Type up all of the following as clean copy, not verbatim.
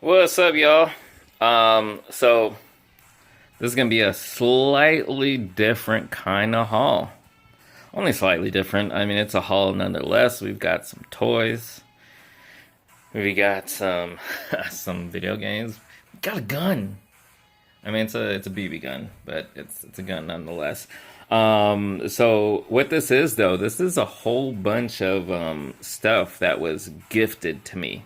What's up, y'all? So this is gonna be a slightly different kind of haul. Only slightly different. I mean, it's a haul nonetheless. We've got some toys. We got some some video games. We got a gun. I mean, it's a BB gun, but it's a gun nonetheless. So what this is though, this is a whole bunch of stuff that was gifted to me.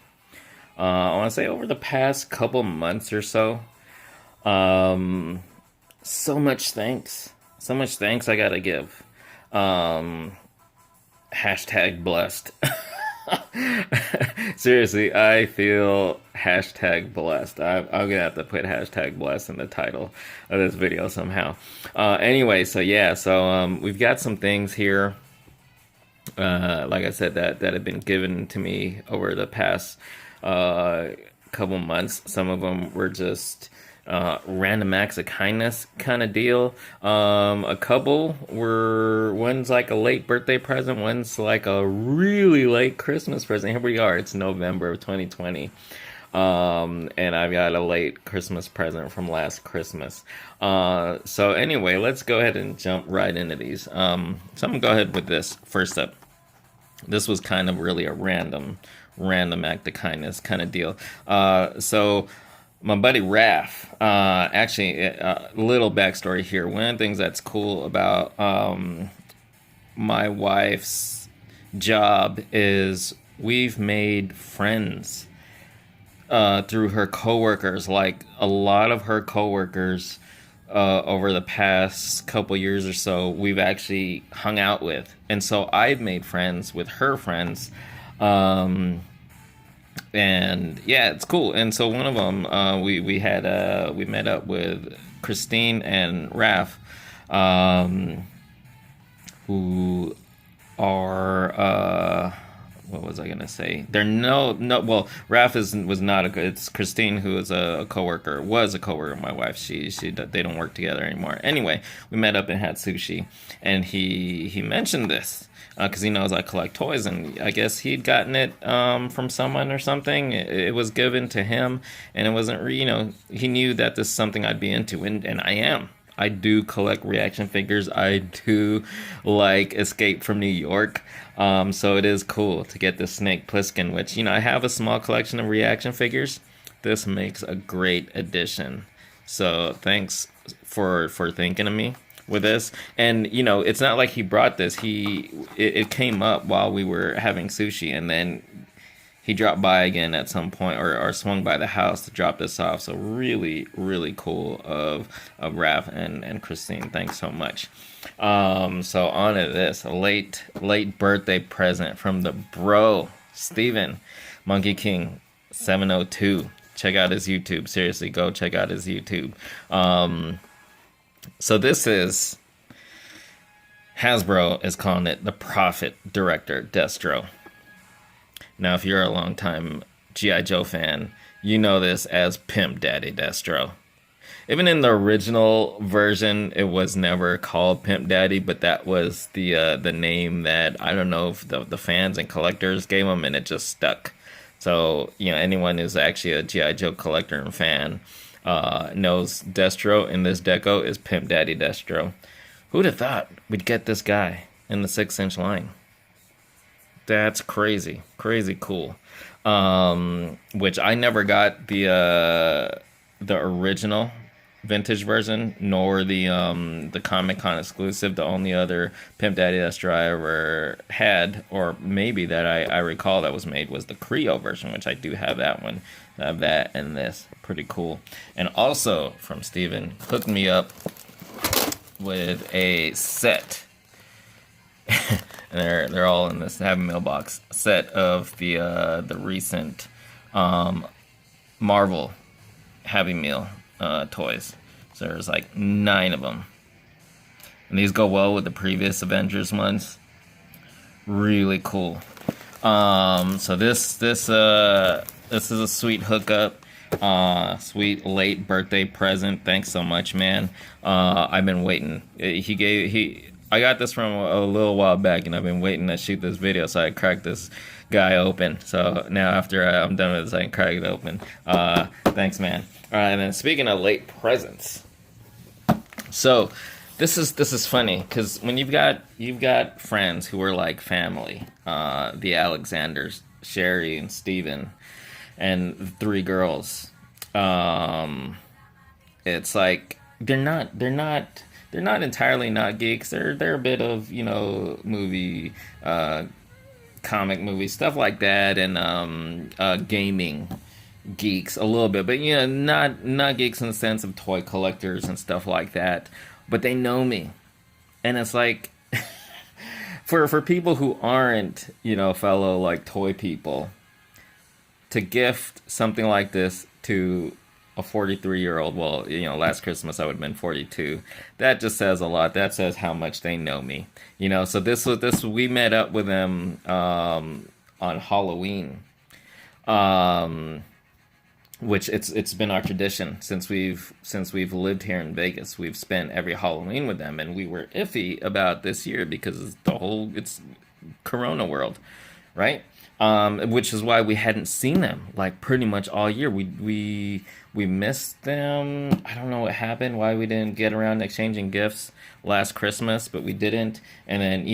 I want to say over the past couple months or so. Um, so much thanks. So much thanks I gotta give. Um, Hashtag blessed. Seriously, I feel hashtag blessed. I'm gonna have to put hashtag blessed in the title of this video somehow. Anyway, so yeah, we've got some things here. Like I said, that have been given to me over the past uh, couple months. Some of them were just random acts of kindness kind of deal. A couple were one's like a late birthday present, one's like a really late Christmas present. Here we are. It's November of 2020. And I've got a late Christmas present from last Christmas. So anyway, let's go ahead and jump right into these. So I'm gonna go ahead with this first up. This was kind of really a random act of kindness kind of deal. So my buddy Raph, actually, a little backstory here. One of the things that's cool about my wife's job is we've made friends through her coworkers. Like a lot of her coworkers over the past couple years or so, we've actually hung out with, and so I've made friends with her friends. Um, and yeah, it's cool. And so one of them, we met up with Christine and Raph, um, who are what was I gonna say? They're no. Well, Raph was not a good. It's Christine who is a coworker. Was a coworker of my wife. She they don't work together anymore. Anyway, we met up and had sushi, and he mentioned this because he knows I collect toys, and I guess he'd gotten it from someone or something. It was given to him, and it wasn't. He knew that this is something I'd be into, and I am. I do collect reaction figures. I do like Escape from New York. So it is cool to get the Snake Plissken, which, I have a small collection of reaction figures. This makes a great addition. So thanks for thinking of me with this. And, it's not like he brought this. It came up while we were having sushi, and then he dropped by again at some point, or swung by the house to drop this off. So really, really cool of Raph and Christine. Thanks so much. So on to this, a late birthday present from the bro Steven Monkey King 702. Check out his YouTube. Seriously, go check out his YouTube. So this is Hasbro is calling it the Prophet Director Destro. Now, if you're a longtime G.I. Joe fan, you know this as Pimp Daddy Destro. Even in the original version, it was never called Pimp Daddy, but that was the name that, I don't know, if the fans and collectors gave him, and it just stuck. So, anyone who's actually a G.I. Joe collector and fan knows Destro in this deco is Pimp Daddy Destro. Who'd have thought we'd get this guy in the 6-inch line? That's crazy cool. Which I never got the original vintage version, nor the Comic Con exclusive. The only other Pimp Daddy Destro I ever had, or maybe that I recall that was made, was the Creo version, which I do have that one. I have that and this. Pretty cool. And also from Steven, hooked me up with a set. And they're all in this Happy Mailbox set of the recent Marvel Happy Meal toys. So there's like 9 of them, and these go well with the previous Avengers ones. Really cool. So this is a sweet hookup. Sweet late birthday present. Thanks so much, man. I've been waiting. I got this from a little while back, and I've been waiting to shoot this video, so I cracked this guy open. So now after I'm done with this, I can crack it open. Thanks, man. All right, and then speaking of late presents, so this is funny because when you've got friends who are like family, the Alexanders, Sherry and Steven, and three girls. Um, it's like they're not entirely not geeks. They're a bit of movie, comic movie stuff like that, and gaming geeks a little bit, but not geeks in the sense of toy collectors and stuff like that. But they know me, and it's like for people who aren't fellow like toy people to gift something like this to a 43-year-old, well, last Christmas I would have been 42. That just says a lot. That says how much they know me. So we met up with them on Halloween. Um, which it's been our tradition since we've lived here in Vegas. We've spent every Halloween with them, and we were iffy about this year because it's Corona world, right? Which is why we hadn't seen them like pretty much all year. We missed them. I don't know what happened. Why we didn't get around to exchanging gifts last Christmas, but we didn't. And then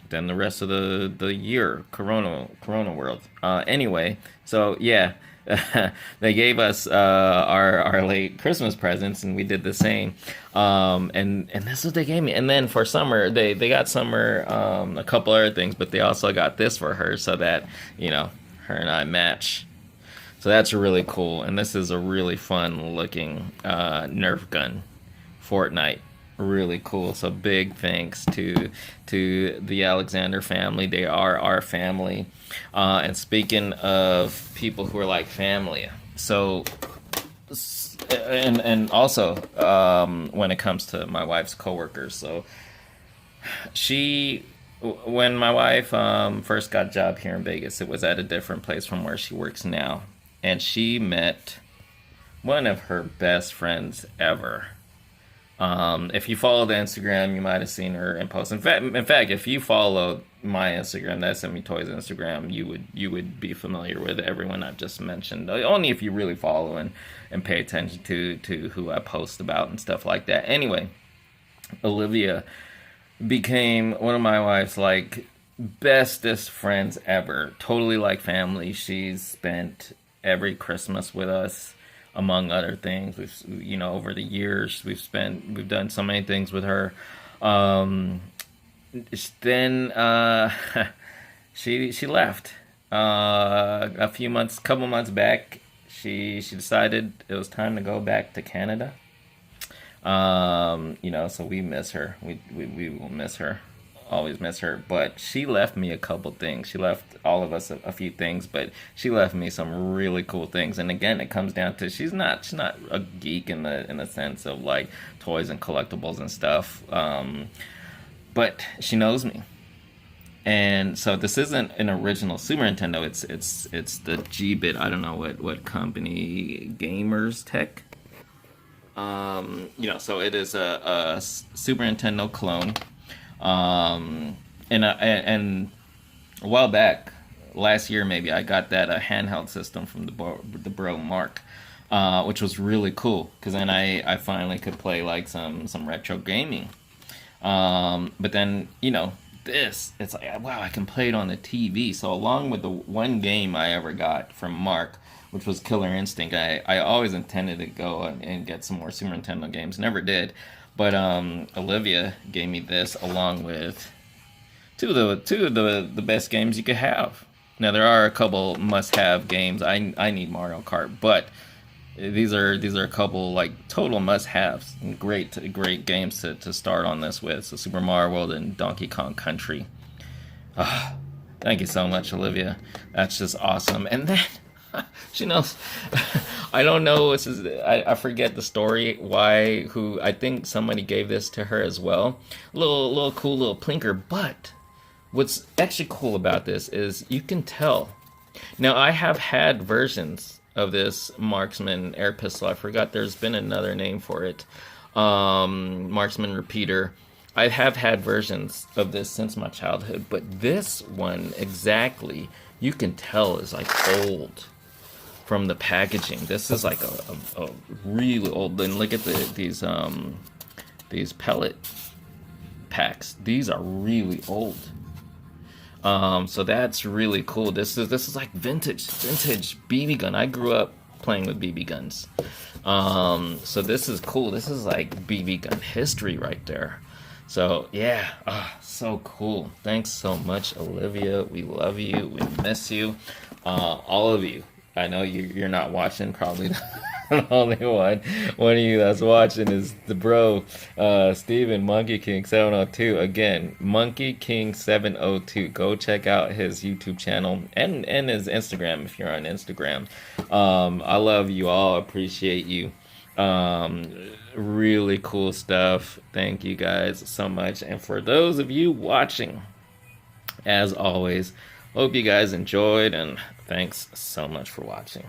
then the rest of the year, Corona world. Anyway, so yeah. They gave us our late Christmas presents, and we did the same. And this is what they gave me. And then for summer, they got summer a couple other things, but they also got this for her so that her and I match. So that's really cool. And this is a really fun looking Nerf gun, Fortnite. Really cool. So big thanks to the Alexander family. They are our family. And speaking of people who are like family, so and also when it comes to my wife's coworkers, so when my wife first got a job here in Vegas, it was at a different place from where she works now, and she met one of her best friends ever. If you follow the Instagram, you might have seen her in posts. In fact, if you follow my Instagram, that Send Me Toys Instagram, you would be familiar with everyone I've just mentioned. Only if you really follow and pay attention to who I post about and stuff like that. Anyway, Olivia became one of my wife's like bestest friends ever. Totally like family. She's spent every Christmas with us, among other things. We've over the years we've done so many things with her. Then she left couple months back. She decided it was time to go back to Canada. So we miss her. We will miss her. Always miss her. But she left me a couple things. She left all of us a few things, but she left me some really cool things. And again, it comes down to she's not a geek in the sense of like toys and collectibles and stuff. But she knows me. And so this isn't an original Super Nintendo. It's the G-Bit. I don't know what company, Gamers Tech. So it is a Super Nintendo clone. And a while back, last year maybe, I got that handheld system from the Bro Mark, which was really cool because then I finally could play like some retro gaming. But then it's like, wow, I can play it on the TV. So along with the one game I ever got from Mark, which was Killer Instinct, I always intended to go and get some more Super Nintendo games. Never did. But Olivia gave me this along with two of the best games you could have. Now there are a couple must-have games. I need Mario Kart, but these are a couple like total must-haves. Great games to start on this with. So Super Mario World and Donkey Kong Country. Thank you so much, Olivia. That's just awesome. And then she knows. I don't know. I forget the story. I think somebody gave this to her as well. Little cool little plinker. But what's actually cool about this is you can tell. Now I have had versions of this Marksman air pistol. I forgot there's been another name for it. Marksman repeater. I have had versions of this since my childhood, but this one exactly, you can tell is like old from the packaging. This is like a really old. Then look at these pellet packs. These are really old. So that's really cool. This is like vintage BB gun. I grew up playing with BB guns. So this is cool. This is like BB gun history right there. So yeah, so cool. Thanks so much, Olivia. We love you. We miss you. All of you. I know you're not watching, probably the only one of you that's watching is the bro, Steven Monkey King 702. Again, Monkey King 702. Go check out his YouTube channel and his Instagram if you're on Instagram. I love you all. Appreciate you. Really cool stuff. Thank you guys so much. And for those of you watching, as always, hope you guys enjoyed, and thanks so much for watching.